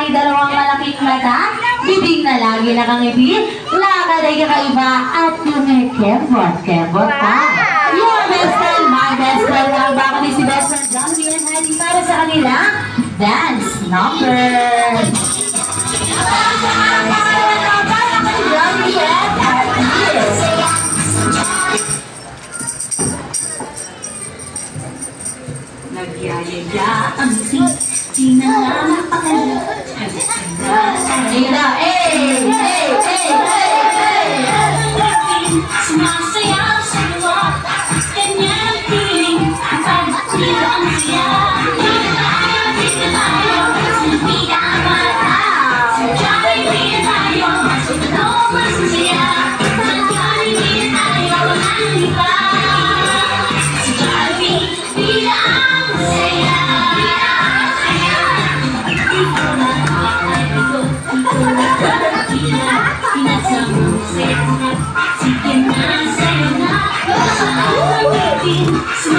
may dalawang malaking mata, bibig na lagi nakangiti, lakad ay kakaiba at kumikembot-kembot pa. Your best friend, my best friend, ang baka ni si best friend Johnny and Heidi para sa kanila dance number. Johnny and Heidi. Nagyayaya ang di na lang pakala. Ayun Sumasayaw sa iyo, ganyan ang feeling, pag-tira ang siya. Hindi tayo, hindi ang mata. Sadya'y hindi tayo, ito mas masaya. Sadya'y hindi tayo ng iba. Sadya'y hindi ang masaya. Ito na ay ito, ito na pinasang masaya. Sige na sa'yo na, sa